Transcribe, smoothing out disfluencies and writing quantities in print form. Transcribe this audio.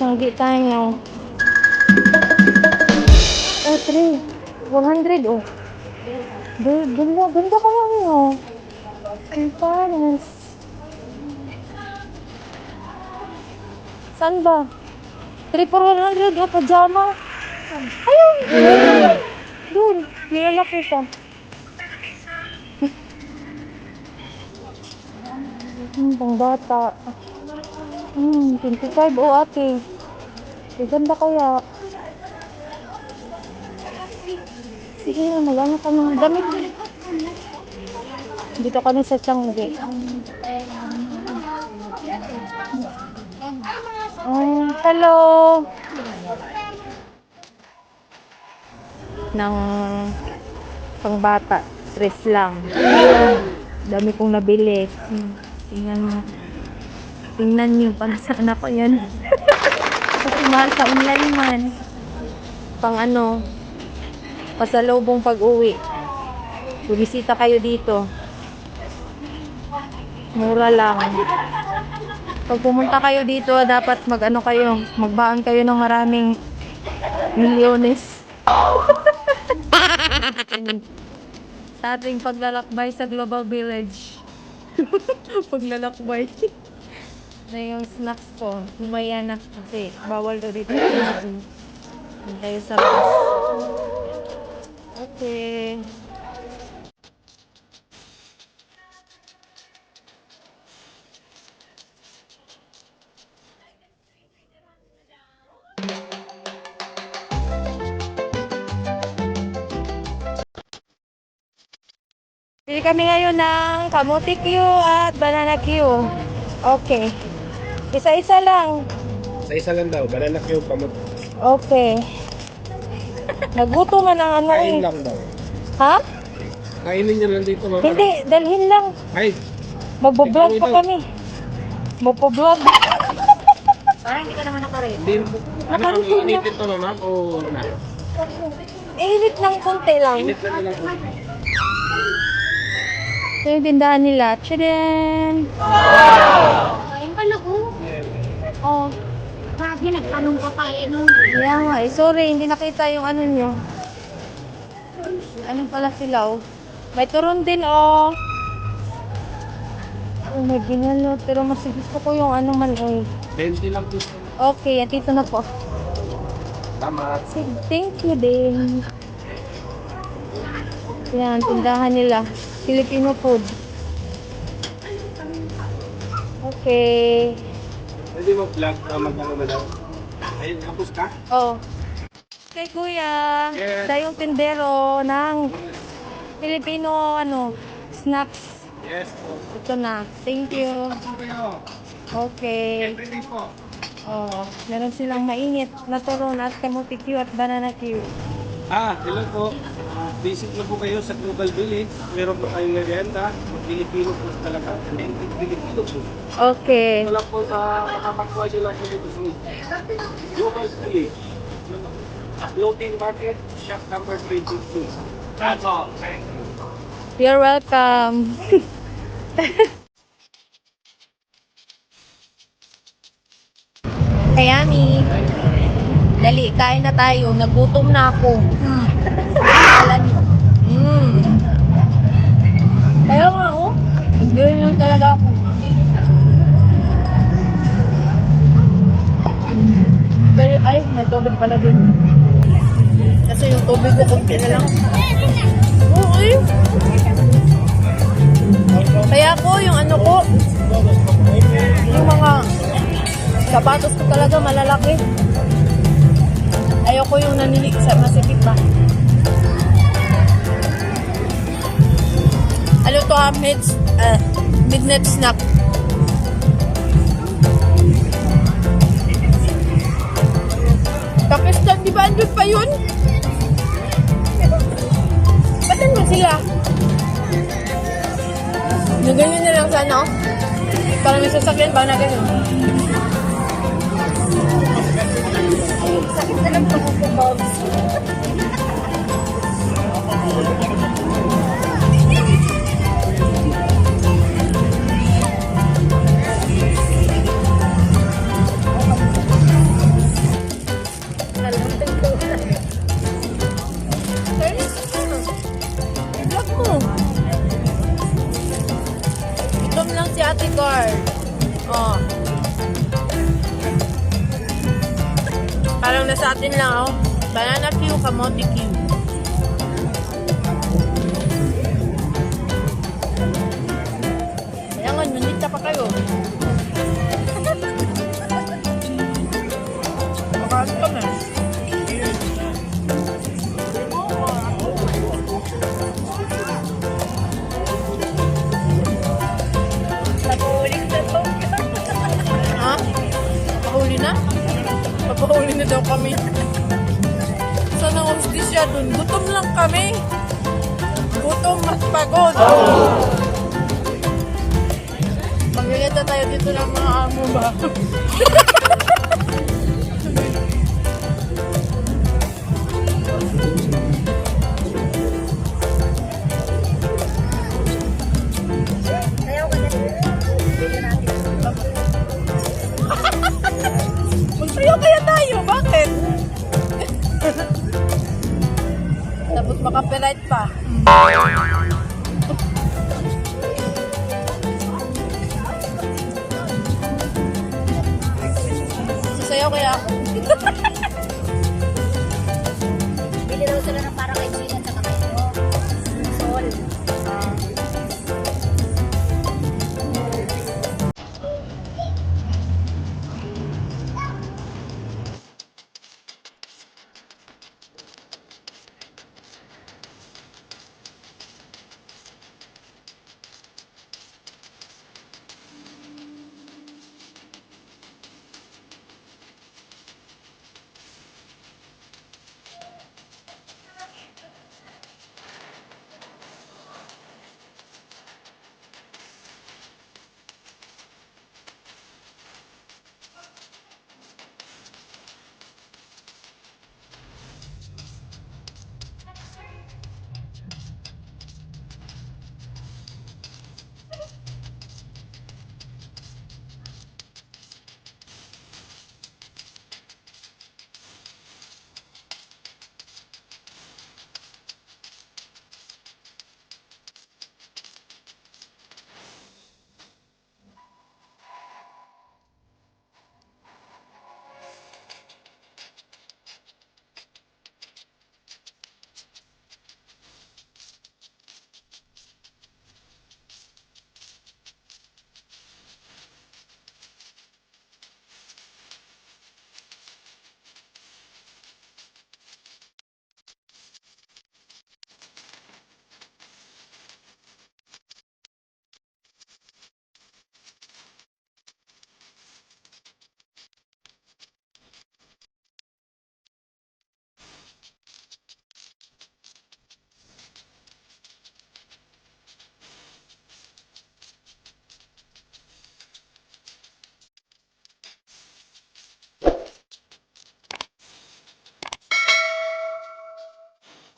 Siyanggi tayo. 3. 100 oh. Ganda ka lang oh. Ang pares. Saan ba? 3 for 100 oh, pajama. Ayun! Doon, nilalaki ka. Pang bata. 25 oh ate. Ganda kaya. Sige na, magana ka ng damit. Dito kami sa Changi. Hello! Ng pangbata. Stress lang. Dami kong nabili. Tingnan mo. Tingnan nyo. Para sa anak ko yan. Kasi mahal sa online man. Pang ano. Pasalubong pag-uwi. Bumisita kayo dito. Mura lang. Pag pumunta kayo dito, dapat mag-ano kayo. Magbaan kayo ng maraming milyones. Sa ating paglalakbay sa Global Village. Paglalakbay. Na yung snacks ko. Lumaya na kasi. Bawal na dito. Tayo sa bus. Okay. Pili kami ngayon ng kamuti Q at banana Q. Okay. Isa-isa lang. Isa lang daw, banana cube pamot. Okay. Nagutom man ang ano Kain eh. lang daw. Ha? Kainin niyo lang dito, mama. Hindi, dalhin lang. Ay, Magbo-vlog pa kami. Magpo-vlog. Parang hindi ka naman nakarin. hindi. Ano ang initin to, mama? O na? Init ng konti lang. Init lang lang. Ito yung tindahan nila. Tchadan! Ayun pala ko. Oh, Grabe, nagtanong pa tayo nun. kaya nga eh. Sorry, hindi nakita yung ano nyo. Ano pala sila oh. May turon din oh. Oh, may ginalo. Pero mas gusto ko yung ano man eh. 20 lang po. Okay, dito na po. Tama. Sige, thank you din. Yan, tindahan nila. Filipino food. Okay. Pwede mo vlog na mag-ano na daw? Ayun, kapos ka? Oh. Okay, kuya. Yes. Siya yung tindero ng Filipino snacks. Yes po. Ito na. Thank you. Kapos kayo. Okay. Everything po. Oh, meron silang mainit na turon at kamuti Q at banana Q. Hello po. Visit na po kayo sa Global Village. Meron po kayong merienda. Pilipino po talaga. Pilipino po. Okay. Wala po sa makakakuha nyo lang po dito sa Global Village. Floating Market, shop number 22. That's all. Thank you. You're welcome. Kaya Mi, dali, kain na tayo. Nagutom na ako. Kaya nga, oh. Ganyan lang talaga ako. Pero, ay, may tubig pala dun. Kasi yung tubig ko, kunti na lang. Okay. Kaya ko, yung ano ko, yung mga sapatos ko talaga malalaki. Ayoko yung nanilig sa masikip ba. Ano to midnight snack. Pakistan, di ba andun pa yun? Ba't mo sila? Naganyan na lang sana, oh. Para may sasakyan ba na ganyan? Sakit na lang po ko, Bobs. Para sa atin lang, oh. Banana Q, kamote Q. Ayan, nandito pa kayo. Makakas ka na. Napulik na to. Ha? Papahuli na? Papahuli na daw kami. Saan ang hostisya dun? Gutom lang kami. Gutom at pagod. Maglilita tayo dito ng mga amo ba? Ayaw ka na. Bigyan natin. Magsayaw kaya tayo. Bakit? Tapos makapiright pa. Sasayaw kaya ako.